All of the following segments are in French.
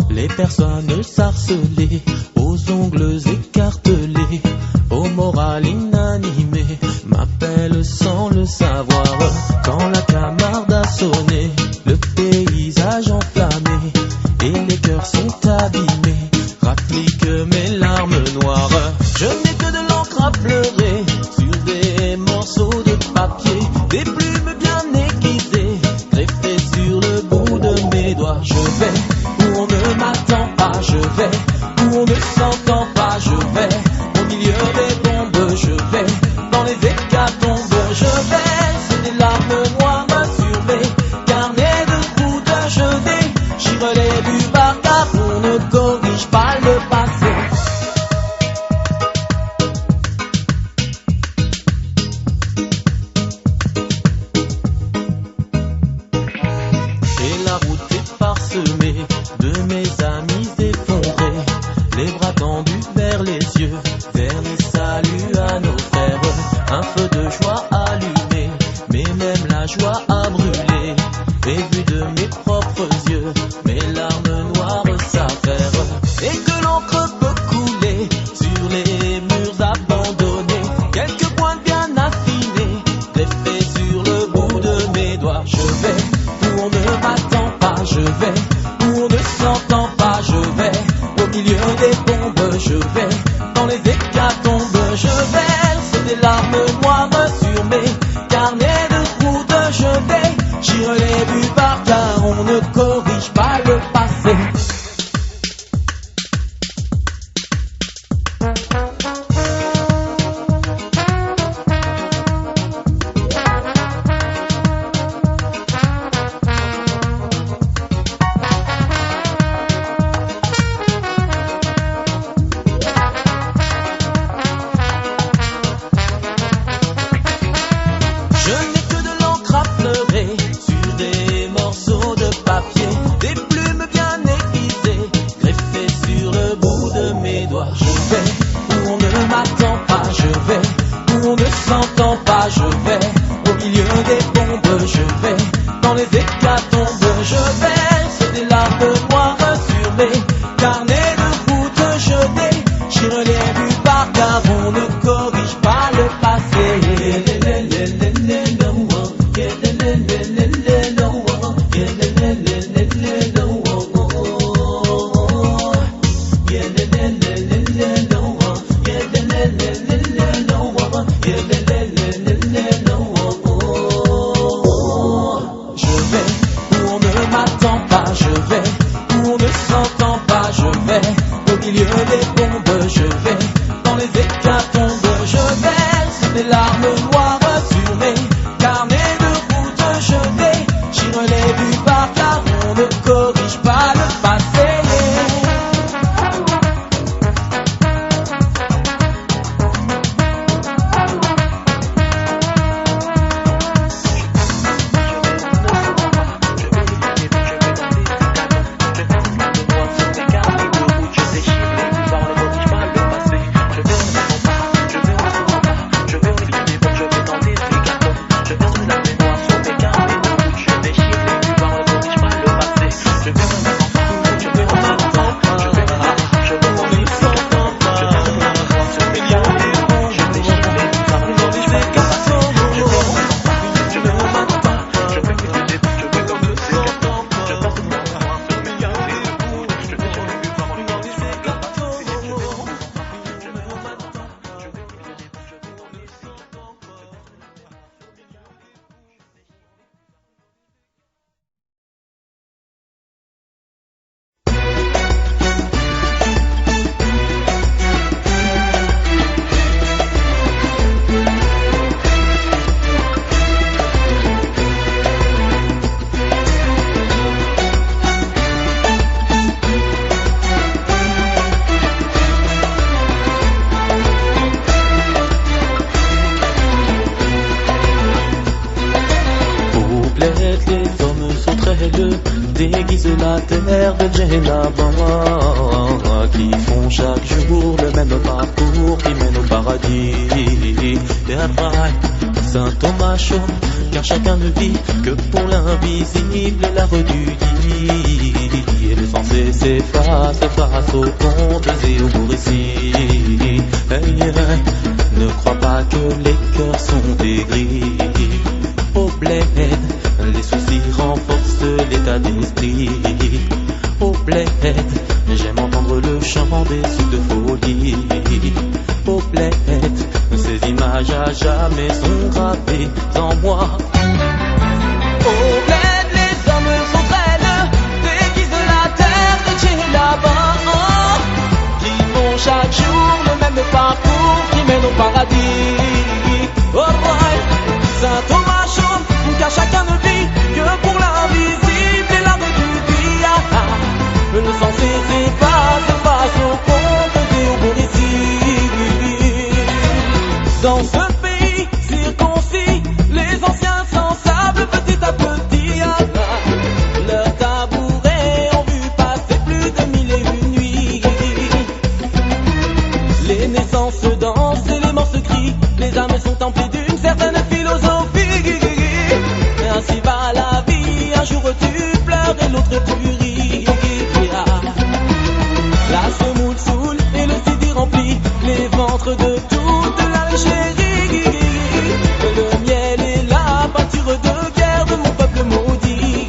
Les personnes sarcelées, aux ongles écartelés, au moral inanimé, m'appellent sans le savoir. Quand la camarde a sonné, le paysage enflammé, et les cœurs sont abîmés, rappliquent mes larmes noires. Je n'ai que de l'encre à pleurer, sur des morceaux de papier, des plumes bien aiguisées, greffées sur le bout de mes doigts. Je vais où on ne m'attend pas, je vais où on ne s'entend pas, je vais au milieu des bombes, je vais dans les hécatombes, je vais, c'est des larmes noires sur mes carnets de route, je déchire les buvards car on ne corrige pas le passé. Et la route est parsemée de mes amis effondrés, les bras tendus vers les yeux, vers les saluts à nos frères. Un feu de joie allumé, mais même la joie a brûlé. Et vu de mes propres yeux, mes larmes noires s'affairent. Et que l'encre peut couler sur les murs abandonnés, quelques pointes bien affinées, greffées sur le bout de mes doigts. Je vais où on ne m'attend pas, je vais où on ne s'entend pas, je vais au milieu des bombes, je vais dans les hécatombes, je vais, c'est des larmes noires sur mes carnets de route, je déchire les buvards car on ne corrige pas le passé. Je n'ai que de l'encre à pleurer sur des morceaux de papier, des plumes bien aiguisées, greffées sur le bout de mes doigts. Je vais où on ne m'attend pas, je vais où on ne s'entend pas, je vais au milieu des bombes, je vais dans les hécatombes, je vais, c'est des larmes noires sur mes carnets de route, je déchire les buvards car on ne corrige pas le passé. Je vais où on ne m'attend pas, je vais où on ne s'entend pas, je vais au milieu des bombes, je vais dans les hécatombes, je vais, c'est des larmes noires sur mes carnets de route, je déchire les buvards car on ne corrige pas le passé. les hommes sauterelles déguisent la terre de Djellaba, qui font chaque jour le même parcours qui mène au paradis. Saint Thomas chaud, car chacun ne vit que pour l'invisible, l'art du dit. Et le sensé s'efface face aux contes et aux beaux récits. Ne crois pas que les cœurs sont aigris. Au bled, les soucis renforcent l'état d'esprit. Au bled, j'aime entendre le chant des souks de folie. Au bled, ces images à jamais sont gravées en moi. Au bled, les hommes sont frêles, déguisent la terre de Djellaba, qui font chaque jour le même parcours qui mène au paradis. Alright, Saint Thomas chante, car chacun ne vit que pour l'invisible et l'art du dia. Le sensé s'efface face aux contes et aux beaux récits. Dans ce pays circoncis, les anciens sensables petit à petit, leurs tabourets ont vu passer plus de 1001 nuits. Les naissances dansent et les morts se crient, les âmes sont emplies d'une certaine philosophie. Ainsi va la vie, un jour tu pleures et l'autre tu ris. La semoule saoule et le cidi remplit les ventres de toute la chérie. Le miel est la peinture de guerre de mon peuple maudit.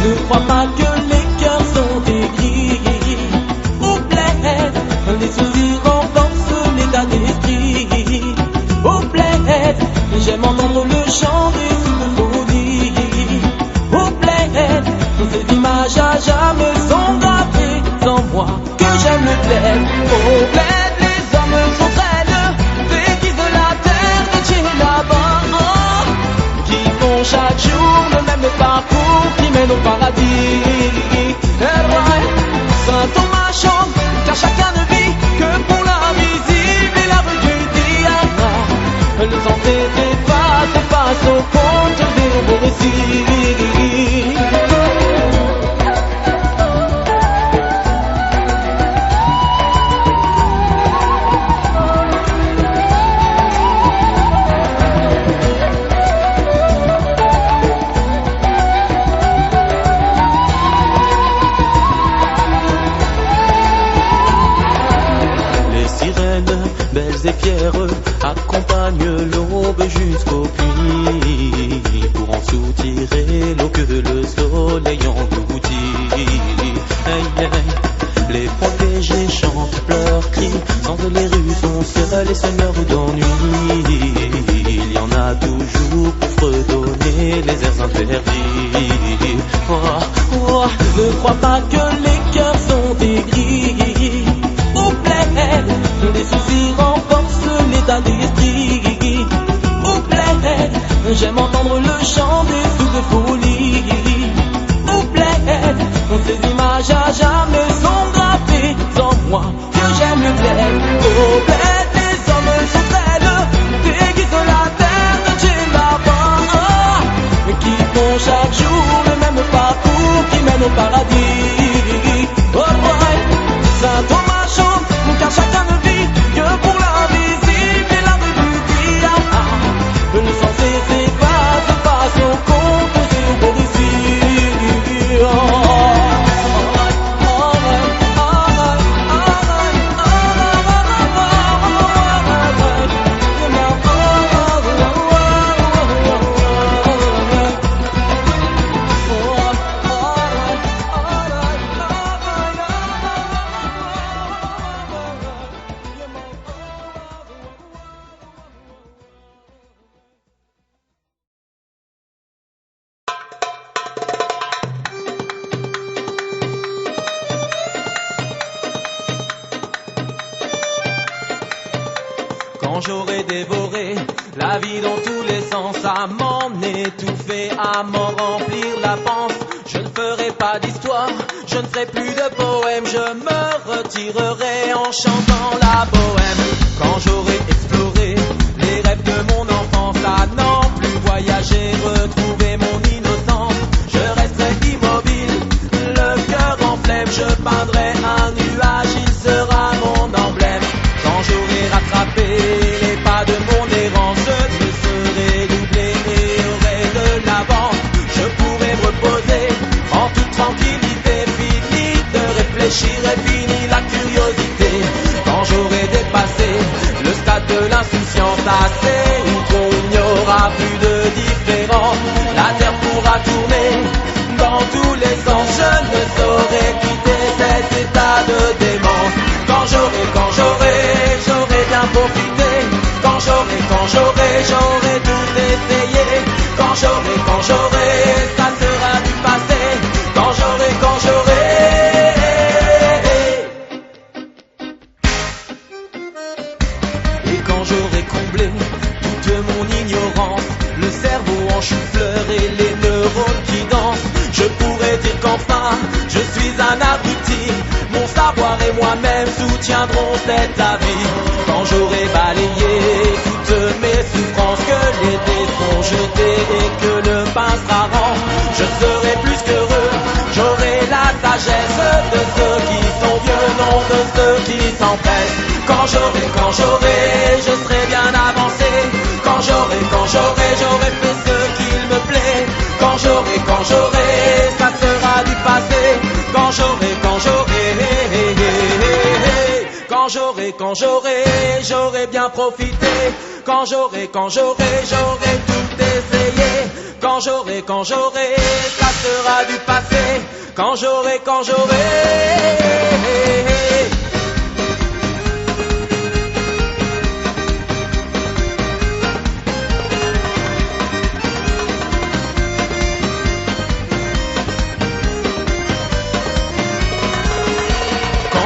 Ne crois pas que les cœurs sont aigris. Au bled, les soucis renforcent l'état d'esprit. Au bled, j'aime entendre le chant des souks de folie. Au bled, ces images à jamais sont gravées en moi, que j'aime le bled. Au bled, les hommes sont frêles, déguisent la terre de Djellaba, qui font chaque jour le même parcours qui mène au paradis. Saint Thomas chante, car chacun ne vit que pour l'invisible et l'art du dia. Le sensé s'efface face aux contes et aux beaux récits. Belles et fières accompagnent l'aube jusqu'au puits, pour en soutirer l'eau que le soleil engloutit. Les protégés chantent, pleurent, crient, sans que les rues sont seules et se meurent d'ennui. Il y en a toujours pour fredonner les airs interdits. Ne crois pas que les cœurs sont aigris. Au bled, les soucis renforcent l'état d'esprit. Au bled, j'aime entendre le chant des souks de folie. Au bled, ces images à jamais sont gravées en moi, que j'aime le bled. Au bled, les hommes sont frêles, déguisent la terre de Djellaba, qui font chaque jour le même parcours qui mène au paradis. Alright, Saint Thomas chante, car chacun ne vit que pour l'invisible et l'art du dia. Le sensé s'efface face aux contes et aux beaux récits. Quand j'aurai dévoré la vie dans tous les sens, à m'en étouffer, à m'en remplir la panse, je ne ferai pas d'histoire, je ne ferai plus de poèmes, je me retirerai en chantant la bohème. Quand j'aurai exploré les rêves de mon enfance, à n'en plus voyager, retrouver réfléchirai, fini la curiosité. Quand j'aurai dépassé le stade de l'insouciance assez, où il n'y aura plus de différence, la terre pourra tourner dans tous les sens. Je ne saurais quitter cet état de démence. Quand j'aurai bien profité. Quand j'aurai tout essayé. Quand j'aurai, ça sera du passé. Quand j'aurai. Et quand j'aurai comblé toute mon ignorance, le cerveau en chou-fleur et les neurones qui dansent, je pourrais dire qu'enfin je suis un abruti. Mon savoir et moi-même soutiendront cet avis. Quand j'aurai balayé toutes mes souffrances, que les dés sont jetés et que le pain sera rend, je serai plus qu'heureux. J'aurai la sagesse de ceux qui sont vieux, non de ceux qui s'empressent. Quand j'aurai, je serai bien avancé. Quand j'aurai, j'aurai fait ce qu'il me plaît. Quand j'aurai, ça sera du passé. Quand j'aurai, j'aurai bien profité. Quand j'aurai, j'aurai tout essayé. Quand j'aurai, ça sera du passé. Quand j'aurai.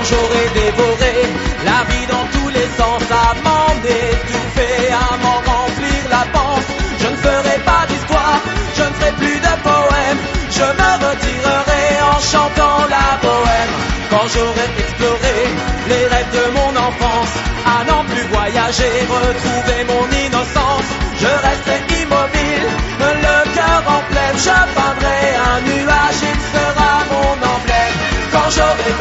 J'aurai dévoré la vie dans tous les sens, à m'en étouffer, à m'en remplir la panse. Je ne ferai pas d'histoire, je ne ferai plus de poèmes, je me retirerai en chantant la bohème. Quand j'aurai exploré les rêves de mon enfance, à n'en plus voyager, retrouver mon innocence, je resterai immobile, le cœur en pleine, je peindrai un nuage, il sera mon emblème. Quand j'aurai,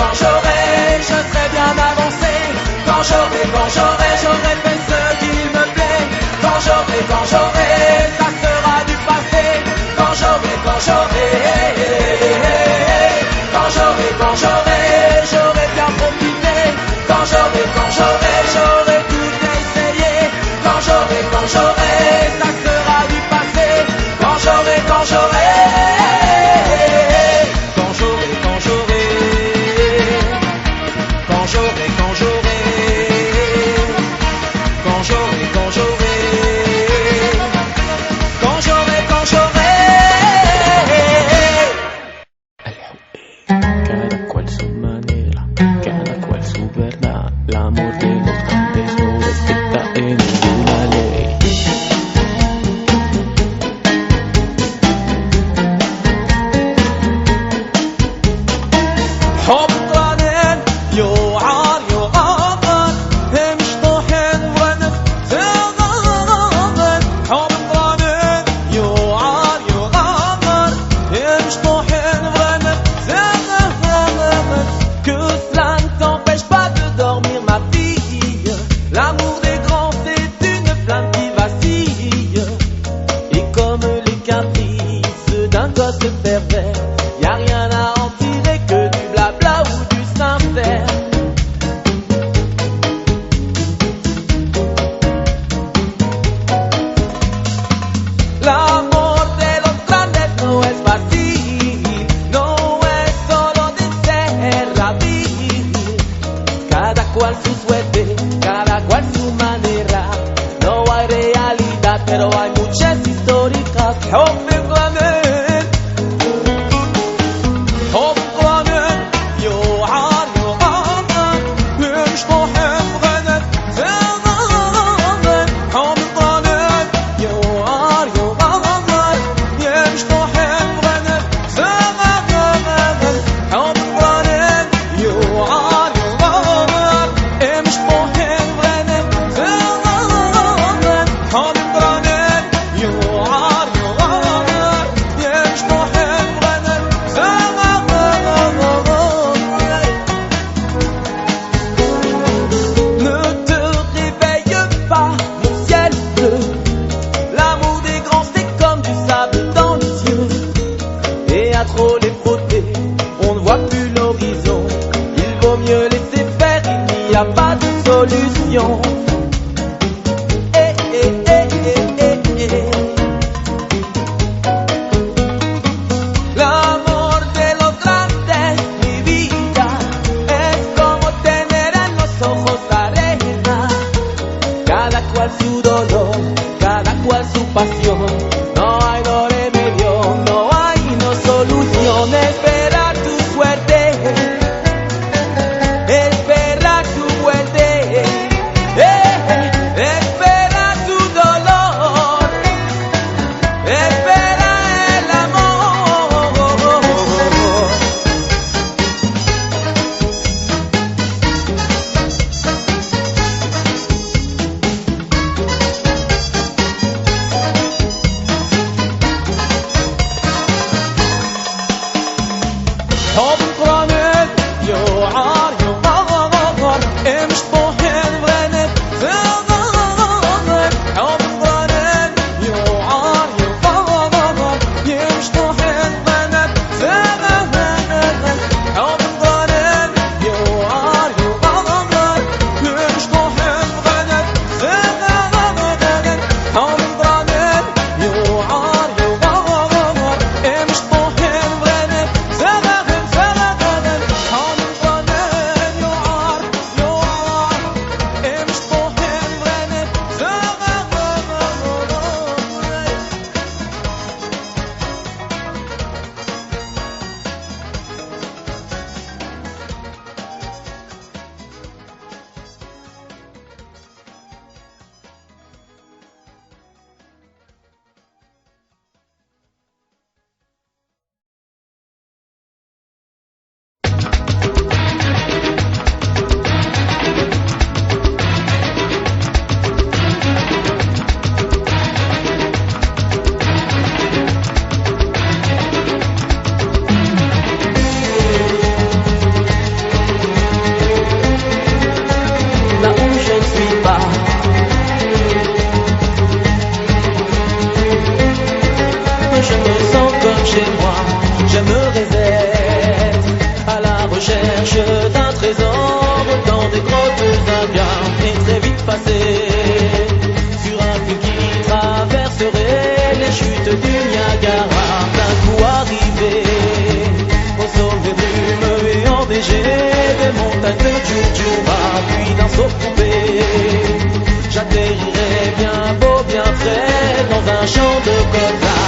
je serai bien avancé. Quand j'aurai, j'aurai fait ce qu'il me plaît. Quand j'aurai, ça sera du passé. Quand j'aurai, j'aurai bien profité. Quand j'aurai, j'aurai tout essayé. Quand j'aurai, ça sera du passé. Quand j'aurai. me sens comme chez moi. J'aimerais être à la recherche d'un trésor dans des grottes incarnes et très vite passer sur un fil qui traverserait les chutes du Niagara. D'un coup arriver au sommet brume et enneigé des montagnes de Djurdjura, puis d'un saut coupé j'atterrirai bien beau, bien frais dans un champ de coca.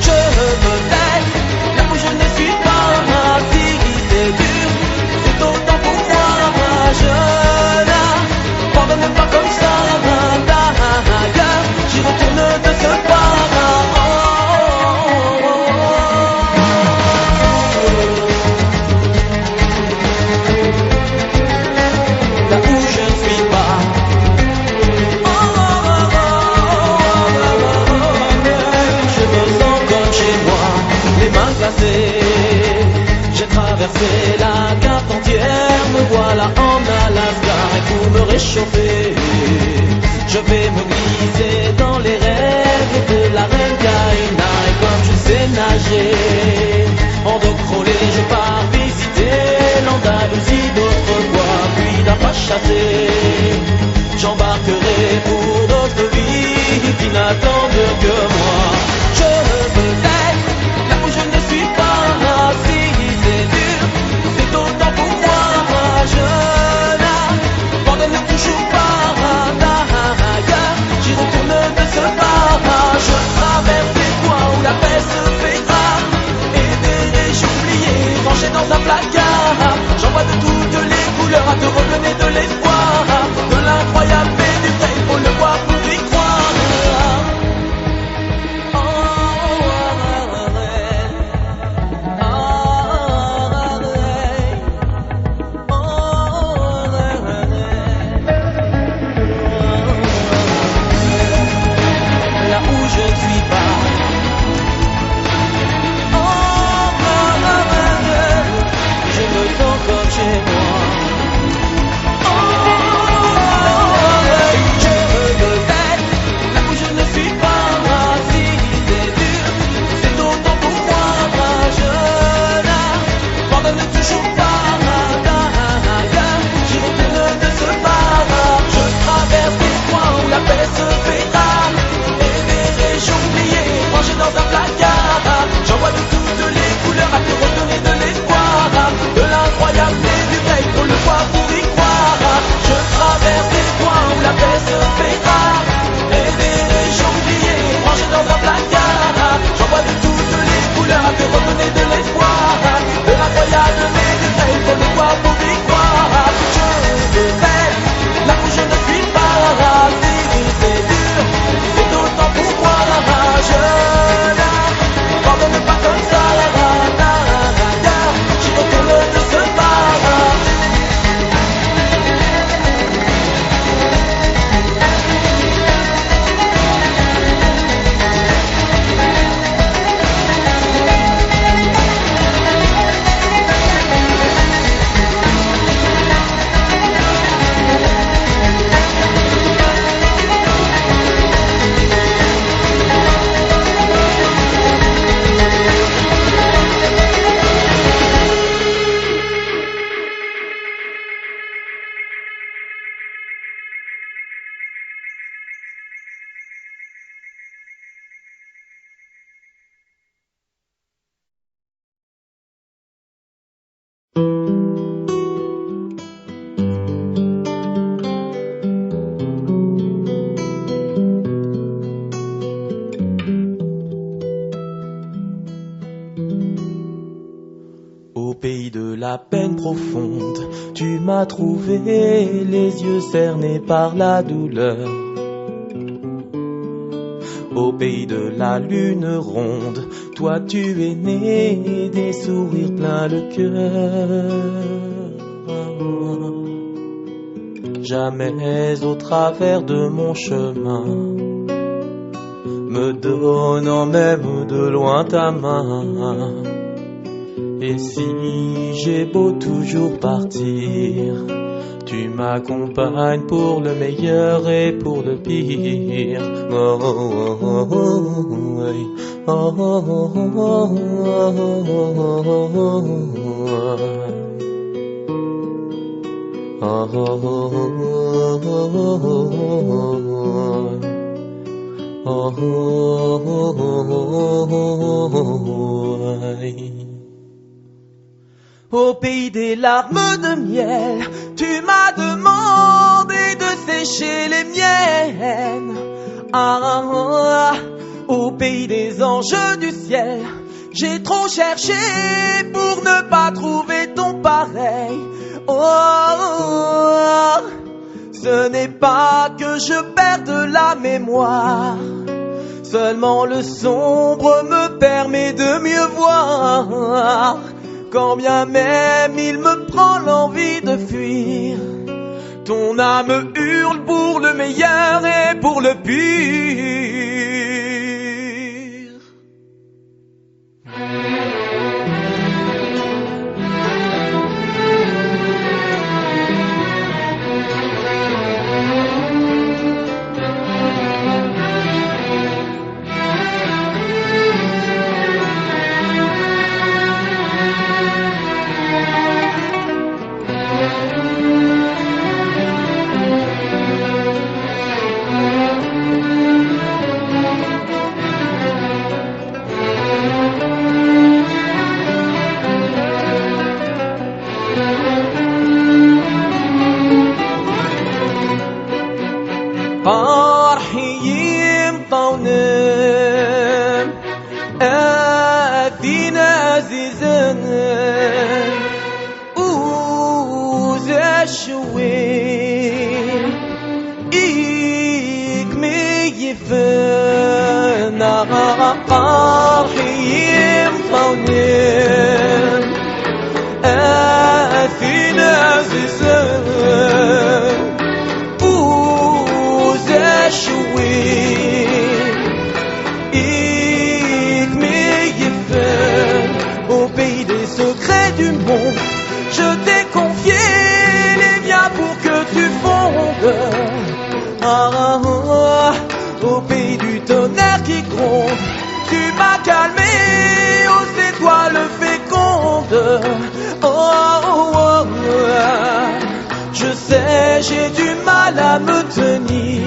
Je veux être là où je ne suis pas. Si c'est dur, c'est autant pour moi. Je n'abandonne pas comme ça. D'ailleurs, j'y retourne de ce pas. Là où je ne suis pas. Je me sens comme chez moi, les mains glacées. J'ai traversé la carte entière, me voilà en Alaska. Et pour me réchauffer, je vais me glisser dans les rêves de la reine Kaina. Et comme je sais nager, en dos crawlé, je pars visiter l'Andalousie d'autrefois. Puis d'un pas chassé, j'embarquerai pour d'autres vies qui n'attendent que moi. Je veux être là où je ne suis pas. Si c'est dur, c'est autant pour moi. Je n'abandonne toujours pas. D'ailleurs, j'y retourne de ce pas. Je traverse des coins où la paix se fait rare et des régions oubliées, rangées dans un placard. J'envoie de toutes les couleurs à te redonner de l'espoir, de l'incroyable et du vrai, faut le voir pour y croire. Là où je ne suis pas. Je me sens comme chez moi. Je veux être là où je ne suis pas. Si c'est dur, c'est autant pour moi. Je n'abandonne toujours pas. D'ailleurs, j'y retourne de ce pas. Je traverse des coins où la paix se fait rare et des régions oubliées, rangées dans un placard. J'envoie de toutes les couleurs à te redonner de l'espoir, de l'incroyable et du vrai, faut le voir pour y croire. Je traverse des coins où la paix se fait rare et des régions oubliées, rangées dans un placard. J'envoie de toutes les couleurs à te redonner de l'espoir, de l'incroyable et du vrai, faut le voir pour y croire. Je veux être là où je ne suis pas. Si c'est dur, c'est autant pour moi. Je n'abandonne pas comme ça. D'ailleurs, j'y retourne de ce pas. Au pays de la peine profonde, tu m'as trouvé, les yeux cernés par la douleur. Au pays de la lune ronde, toi tu es né, des sourires plein le cœur. Jamais au travers de mon chemin, me donnant même de loin ta main. Et si j'ai beau toujours partir, Tu m'accompagnes pour le meilleur et pour le pire. Oh, oh, oh, oh, oh, oh, oh, Au pays des larmes de miel, tu m'as demandé de sécher les miennes. Au pays des anges du ciel, j'ai trop cherché pour ne pas trouver ton pareil. Ce n'est pas que je perde la mémoire, seulement le sombre me permet de mieux voir. Quand bien même il me prend l'envie de fuir, ton âme hurle pour le meilleur et pour le pire. فرحي مطونم أثينا عزيزا وزا شوين إيك ميفنا فرحي مطونم أثينا عزيزا au pays des secrets du monde, je t'ai confié les miens pour que tu fondes. Au pays du tonnerre qui gronde, tu m'as calmé aux étoiles fécondes. Je sais, j'ai du mal à me tenir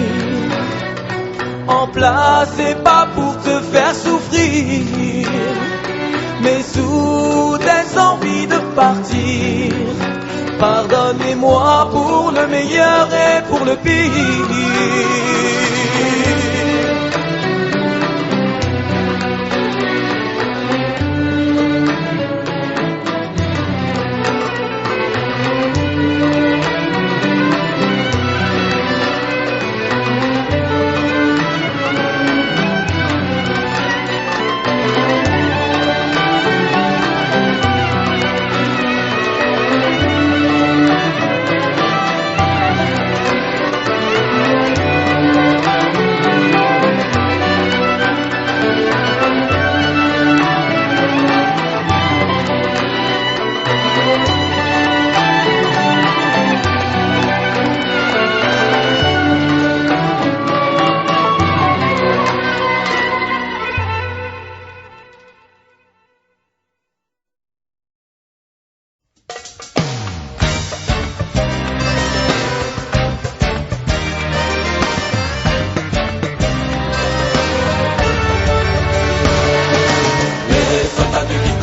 en place, c'est pas pour te faire souffrir, mais soudaines envie de partir. Pardonnez-moi pour le meilleur et pour le pire.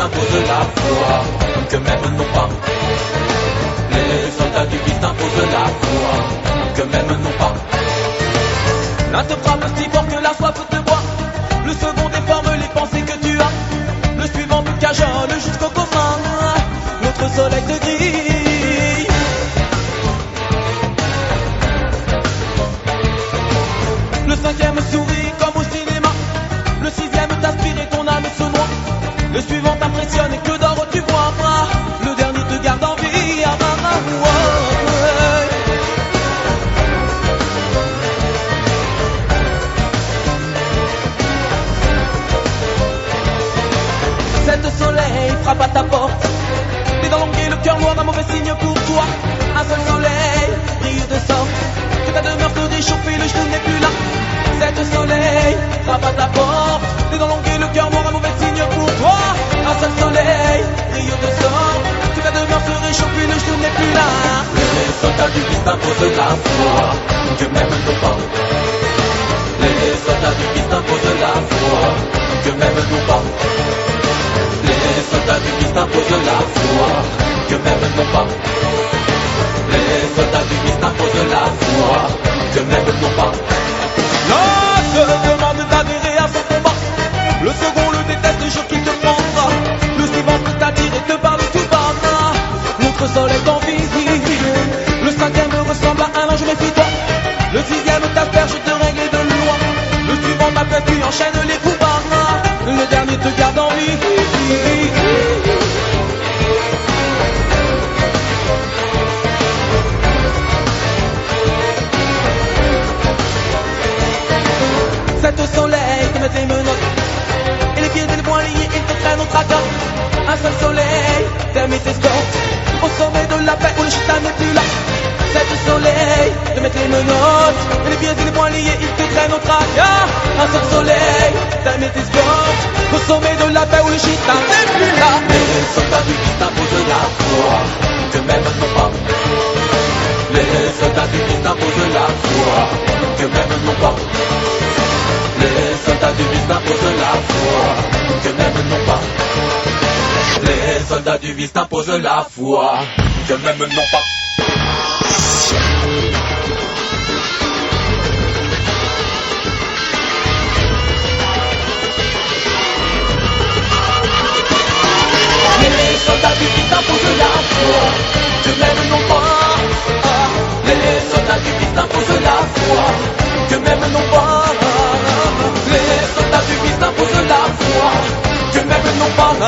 imposent la foi, que même non pas. Les soldats du Christ imposent la foi, que même non pas. L'un te frappe si fort que la soif te boit, le second déforme les pensées que tu as, le suivant te cajole jusqu'au coma, notre soleil te grille. Le cinquième sourit comme au cinéma, le sixième t'aspire et ton âme se noie. Le suivant t'impressionne et que d'or tu vois. Le dernier te garde en vie. Cette soleil frappe à ta porte. T'es dans l'ombre et le cœur noir, un mauvais signe pour toi. Un seul soleil réchauffer, le genou n'est plus là. C'est le soleil, frappe à ta porte. Les dents longues et le cœur noir, un mauvais signe pour toi. Un seul soleil, rayon de sort. Tout va devoir se réchauffer, le genou n'est plus là. Les soldats du Christ imposent la foi, que même nos pas. Les soldats du Christ imposent la foi, que même nos pas. Les soldats du Christ imposent la foi, que même nos pas. Les soldats du Christ imposent la foi, que même nos pas. L'un se demande d'adhérer à son combat. Le second le déteste, le jour qu'il te prendra. Le suivant peut t'attirer, te parle tout bas. L'autre soleil t'envie. Le cinquième ressemble à un ange, méfie-toi. Le sixième t'asperge de règles et de lois. Le suivant t'appelle puis enchaîne les coups bas. Le dernier te garde en vie. C'est au soleil te mettent les menottes et les pieds et les poings liés, ils te traînent au tracas. Un seul soleil t'aime et t'escorte au sommet de la paix où le chitan n'est plus là. C'est au soleil te mettent les menottes et les pieds et les poings liés, ils te traînent au tracas. Un seul soleil t'aime et t'escorte au sommet de la paix où le chitan n'est plus là. Les soldats du Christ imposent la foi, que même nos pas. Les soldats du Christ imposent la foi, que même nos pas. Les soldats du vice imposent la foi, que même non pas. Les soldats du vice imposent la foi, que même non pas. Les soldats du vice imposent la foi, que même non pas. Les soldats du vice imposent la foi, que même non pas. Les soldats du Christ imposent la foi, que même non pas.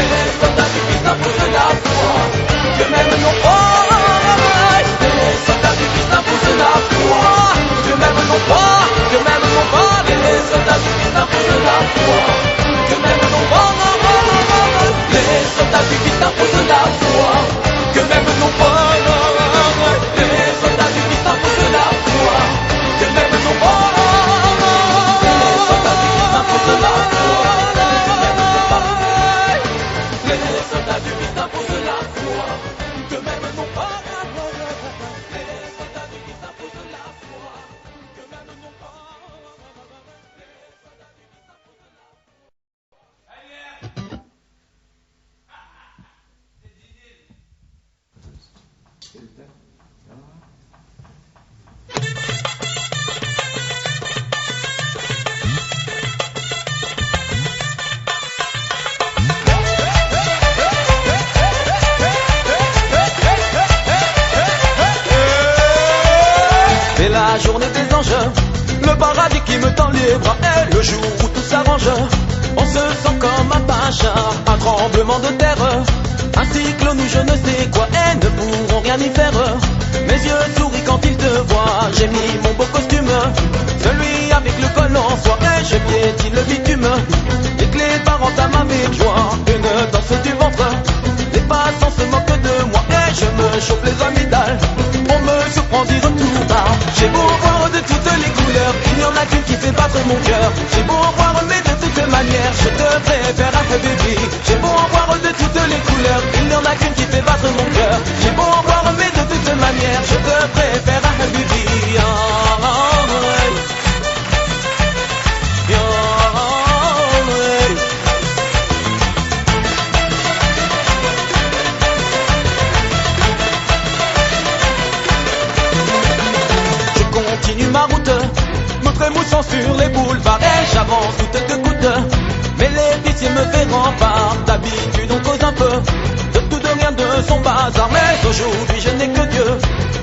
Les soldats du Christ imposent la foi, que même non pas. Les soldats du Christ imposent la foi, que même non pas, que même non pas. Les soldats du Christ imposent la foi, que même non pas. Les soldats du Christ imposent la foi, que même non pas. Les soldats du Christ imposent la foi, que même non pas. C'est la journée des anges, le paradis qui me tend les bras. Et le jour où tout s'arrange, on se sent comme un pacha. Un tremblement de terre, un cyclone ou je ne sais quoi. Et ne pourront rien y faire. Mes yeux sourient quand ils te voient. J'ai mis mon beau costume, celui avec le col en soie. Et je piétine le bitume, les clés parents à avec joie. Une danse du ventre, les passants se moquent de moi. Et je me chauffe les amygdales, on me surprend dire tout bas. J'ai beau voir de toutes les couleurs, il n'y en a qu'une qui fait battre mon cœur. J'ai beau voir mais de toutes manières, je te préfère à bébé. J'ai beau voir de toutes les couleurs, il n'y en a qu'une qui fait battre mon cœur. J'ai beau voir mais de toutes manières, je te préfère à bébé. Ma route, me trémoussant sur les boulevards. Et j'avance toute te coûte, mais les pitiés me fait rempart. D'habitude on cause un peu, de tout de rien de son bazar. Mais aujourd'hui je n'ai que Dieu,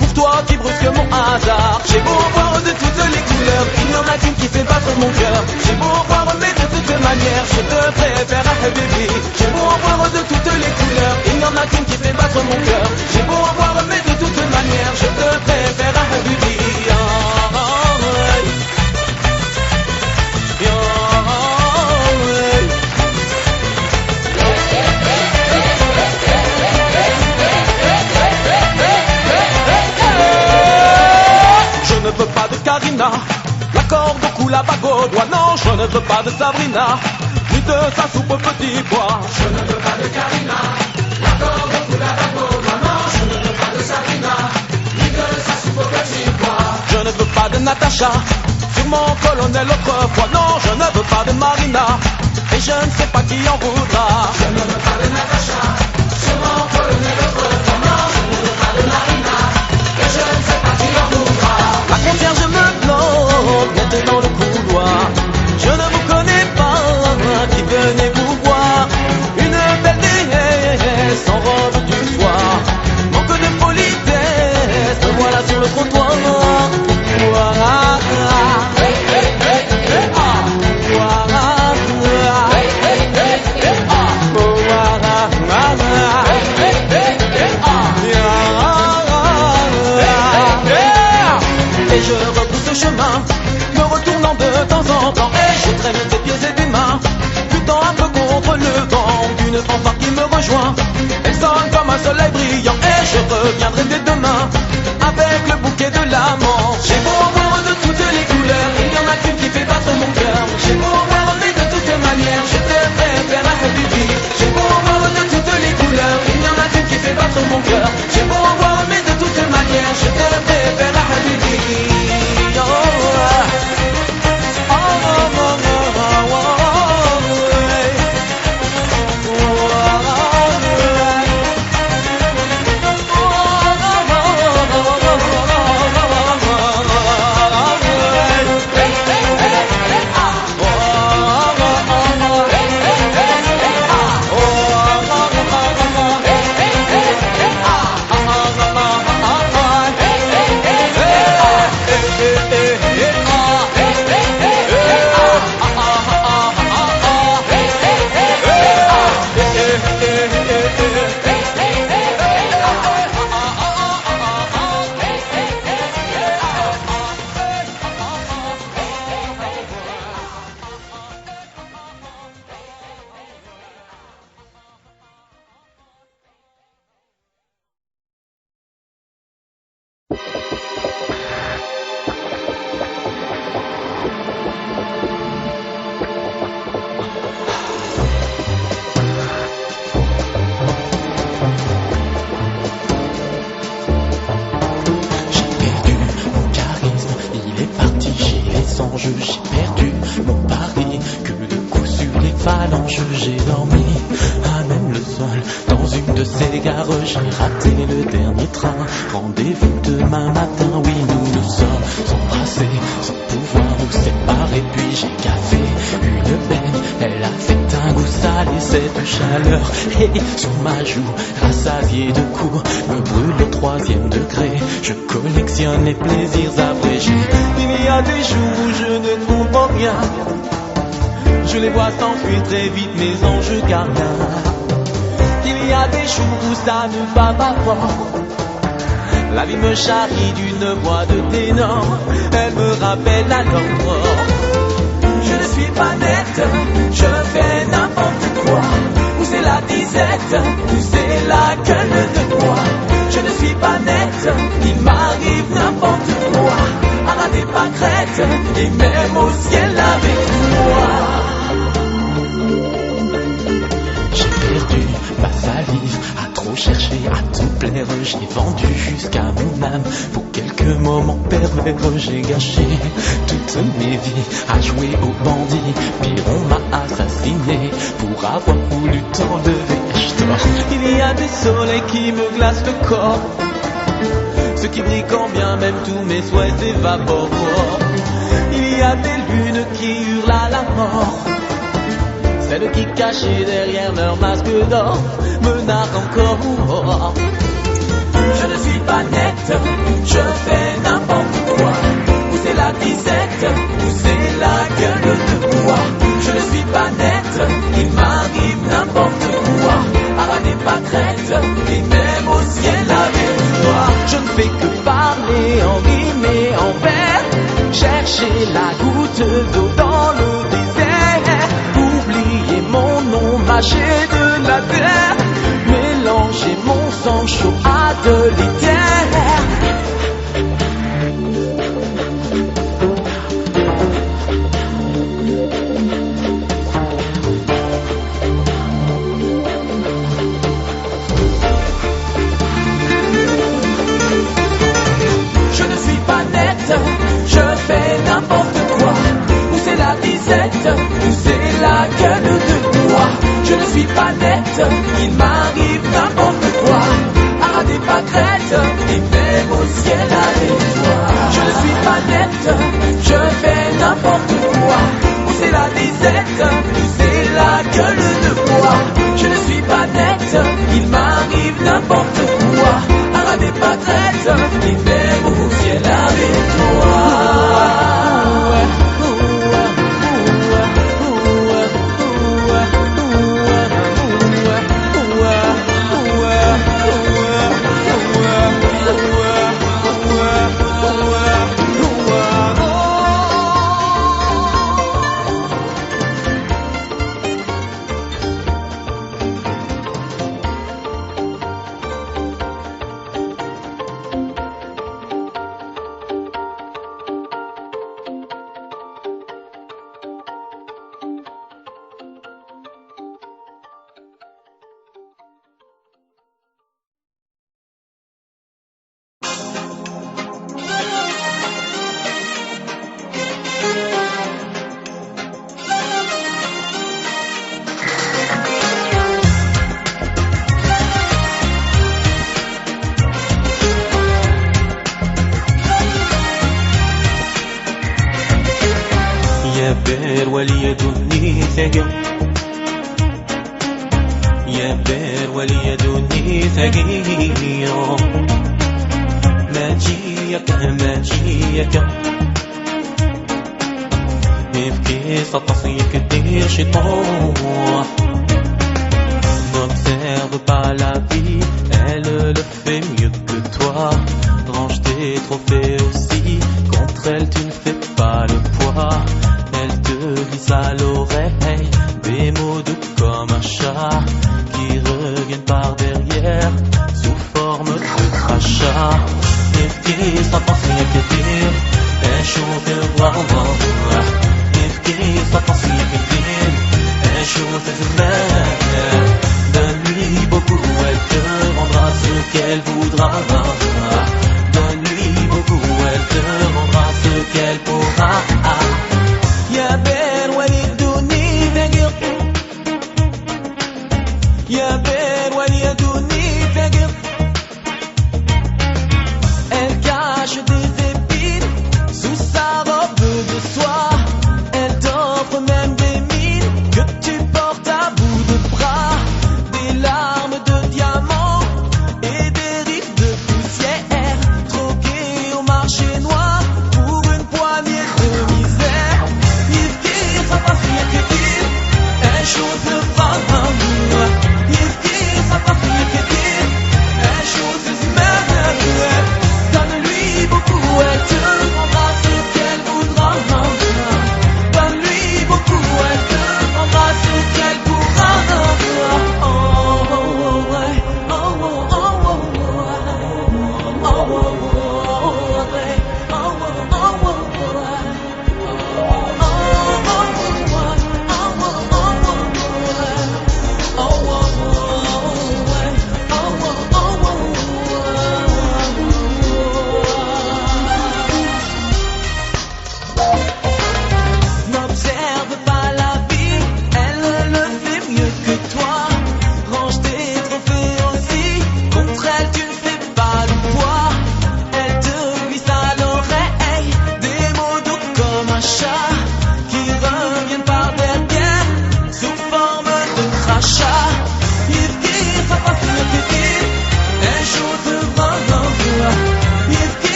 pour toi qui brusque mon hasard. J'ai beau voir de toutes les couleurs, il n'y en a qu'une qui fait battre mon cœur. J'ai beau voir mais de toutes manières, je te préfère à bébé. J'ai beau voir de toutes les couleurs, il n'y en a qu'une qui fait battre mon cœur. J'ai beau voir mais de toutes manières, je te préfère à bébé. ne veux pas de Sabrina, ni de sa soupe aux petits pois. Je ne veux pas de Karina, l'accord au coup d'Adamo. Non, je ne veux pas de Sabrina, ni de sa soupe aux petits pois. Je ne veux pas de Natacha, sur mon colonel autrefois. Non, je ne veux pas de Marina, et je ne sais pas qui en voudra. Je ne veux pas de Natacha, sur mon colonel autrefois. Non, je ne veux pas de Marina, et je ne sais pas qui en voudra. La concierge me plante, bientôt dans le couloir. Je ne vous connais pas, qui venez vous voir. Une belle déesse en robe du soir. Manque de politesse, me voilà sur le trottoir. Voilà. Et je rebrousse le chemin, me retournant de temps en temps. Et je traîne des pieds et des mains, luttant un peu contre le vent d'une fanfare qui me rejoint. Elle sonne comme un soleil brillant. Et je reviendrai dès demain avec le bouquet de l'amant. J'ai beau en voir de toutes les couleurs, il y en a qu'une qui fait battre mon cœur. J'ai beau en voir mais de toutes manières, je te préfère à Habibi. J'ai beau en voir de toutes les couleurs, il y en a qu'une qui fait battre mon cœur. J'ai beau en voir mais de toutes manières, je te préfère à Habibi. J'ai perdu mon pari, que de coups sur les phalanges j'ai dormi à même le sol. Dans une de ces gares j'ai raté le dernier train. Rendez-vous demain matin, oui nous nous sommes embrassés sans pouvoir nous séparer. Puis j'ai gaffé une benne, elle a fait un goût salé. Cette chaleur et sur ma joue rassasiée de coups me brûle au 3e degré. Je collectionne les plaisirs abrégés. Il y a des jours où je ne comprends rien, je les vois s'enfuir très vite mes anges gardiens. Il y a des jours où ça ne va pas fort, la vie me charrie d'une voix de ténor, elle me rappelle la mort. Je ne suis pas nette, je fais n'importe quoi. Où c'est la disette, où c'est la gueule de bois. Je ne suis pas nette, il m'arrive n'importe quoi. À la des pâquerettes, et même au ciel avec moi. J'ai perdu ma salive, à trop chercher, à tout plaire. J'ai vendu jusqu'à mon âme pour quelques moments pervers. J'ai gâché toutes mes vies à jouer aux bandits. Pire, on m'a assassiné pour avoir voulu t'enlever. Il y a des soleils qui me glacent le corps, ceux qui brillent quand bien même tous mes souhaits s'évaporent. Il y a des lunes qui hurlent à la mort, celles qui cachées derrière leur masque d'or me narrent encore. Je ne suis pas nette, je fais n'importe quoi. Où c'est la disette, où c'est la gueule de bois. Je ne suis pas nette, il m'arrive n'importe quoi. À des pâquerettes, et même au ciel avec toi. Je ne fais que parler en rime et en vers, chercher la goutte d'eau dans le désert. Oublier mon nom, mâcher de la terre, mélanger mon sang chaud à de l'éther. pas nette, il m'arrive n'importe quoi. À des pâquerettes, et même au ciel à l'étoile. Je ne suis pas nette, je fais n'importe quoi. Où c'est la disette, où c'est la gueule de bois. Je ne suis pas nette, il m'arrive n'importe quoi. À des pâquerettes, et même au ciel à l'étoile. يا بير وليدني ثقل يا بير وليدني ثقيل ماجيك يبكي سطسيك دير شطوح N'observe pas la vie, elle le fait mieux que toi. Range tes trophées aussi, contre elle tu ne fais pas le poids. Elle te glisse à l'oreille des mots doux comme un chat qui reviennent par derrière sous forme de crachat. Nifki سطسيك دير اشوف الضوء Nifki سطسيك دير اشوف الزمان. Donne-lui beaucoup, elle te rendra ce qu'elle voudra. Donne-lui beaucoup, elle te rendra ce qu'elle pourra. يا بير وليدوني ثقل يا بير وليدوني ثقل. Elle cache des épines sous sa robe de soie. Elle t'offre même des mines que tu portes à bout de bras. Des larmes de diamants et des rives de poussière, troquées au marché noir pour une poignée de misère. يبكي سطسيك دير اشوف الظلام. يبكي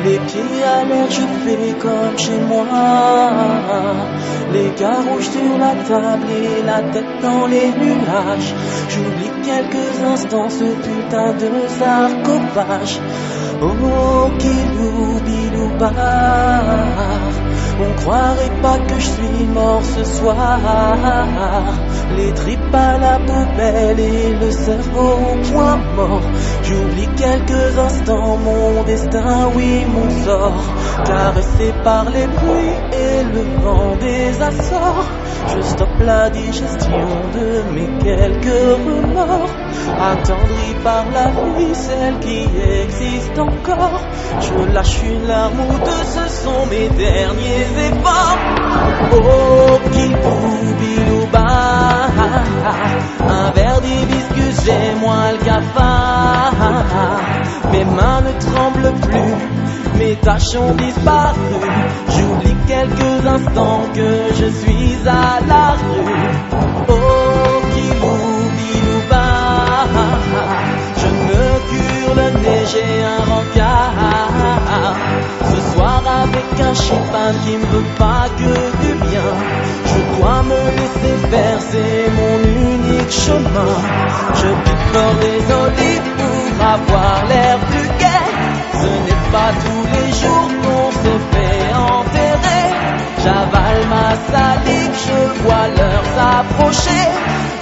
Les pieds à l'air, je fais comme chez moi. Les carreaux sur la table et la tête dans les nuages. J'oublie quelques instants ce putain de sarcophage. Oh, Kilou Bilou Bar. On croirait pas que je suis mort ce soir. Les tripes à la poubelle et le cerveau au point mort. J'oublie quelques instants mon destin, oui mon sort. Caressé par les bruits et le vent des Açores. Je stoppe la digestion de mes quelques remords. Attendri par la vie, celle qui existe encore. Je lâche une larme ou deux, ce sont mes derniers efforts. Oh, Kilou Bilou Bar. Un verre d'hibiscus, j'ai moins le cafard. Mes mains ne tremblent plus, mes tâches ont disparu. J'oublie quelques instants que je suis à la rue. Oh, Kilou Bilou Bar. Je me cure le nez, j'ai un rencard. Ce soir avec un chiffon qui me veut pas que du bien. Je dois me laisser faire, c'est mon unique chemin. Je picore des olives pour avoir l'air plus gai. Ce n'est pas tous les jours qu'on se fait enterrer. J'avale ma salive, je vois l'heure s'approcher.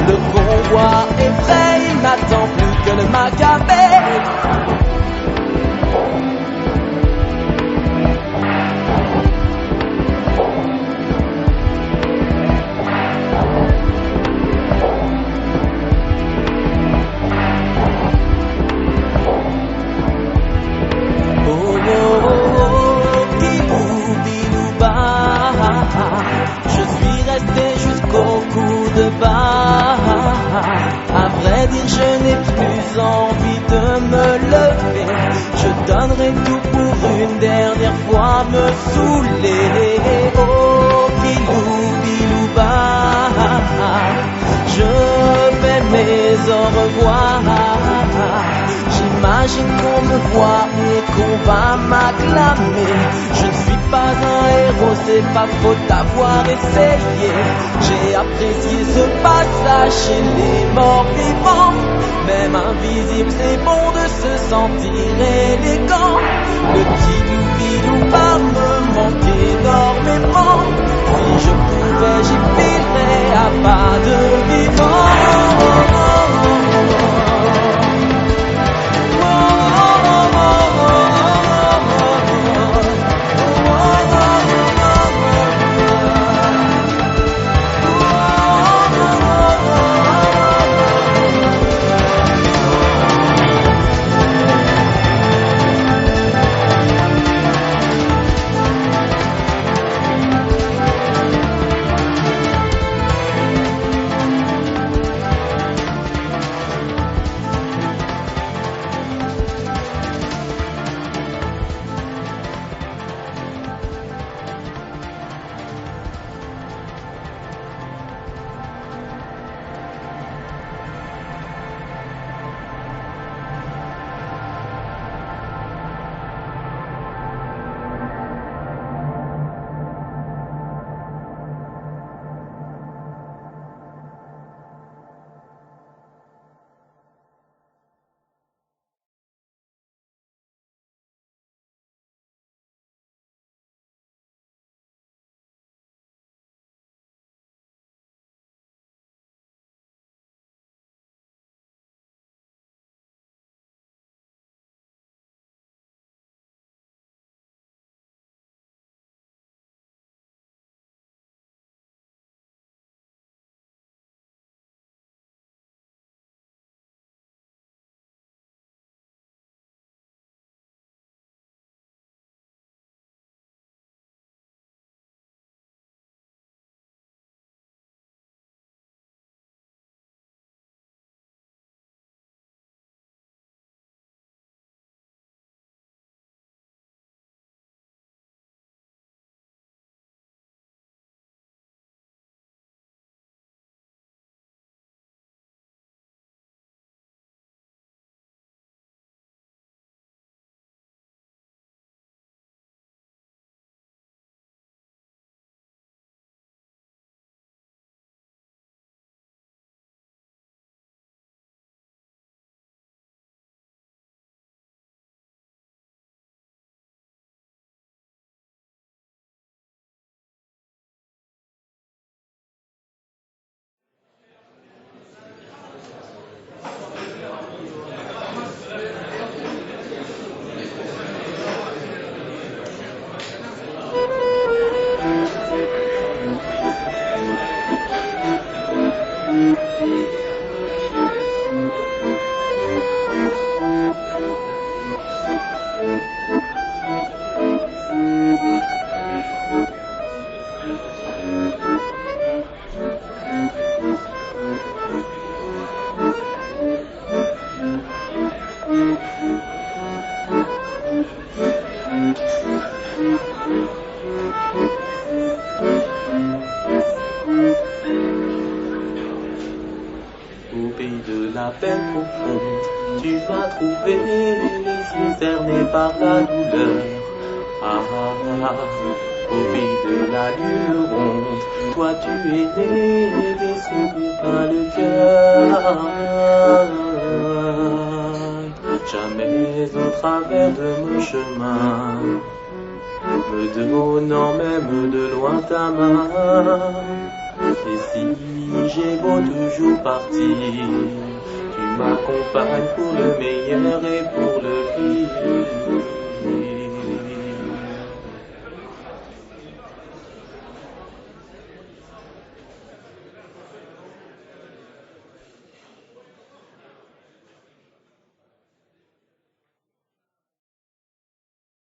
Le convoi est prêt, il n'attend plus que le macabé. Je suis resté jusqu'au coup de barre. À vrai dire, je n'ai plus envie de me lever. Je donnerai tout pour une dernière fois me saouler. Oh, Kilou Bilou Bar. Je fais mes au revoir. J'imagine qu'on me voit et qu'on va m'acclamer. Je ne suis pas un héros, c'est pas faute d'avoir essayé. J'ai apprécié ce passage chez les morts vivants. Même invisible, c'est bon de se sentir élégant. Le Kilou Bilou Bar me manque énormément. Si je pouvais, j'y filerais à pas de vivant. la peine profonde. Tu m'as trouvé les yeux cernés par la douleur. Ah, au pays de la Luronde, toi tu es né, des sourires plein le cœur. Jamais au travers de mon chemin, me donnant même de loin ta main. Et si j'ai beau toujours partir, tu m'accompagnes pour le meilleur et pour le pire.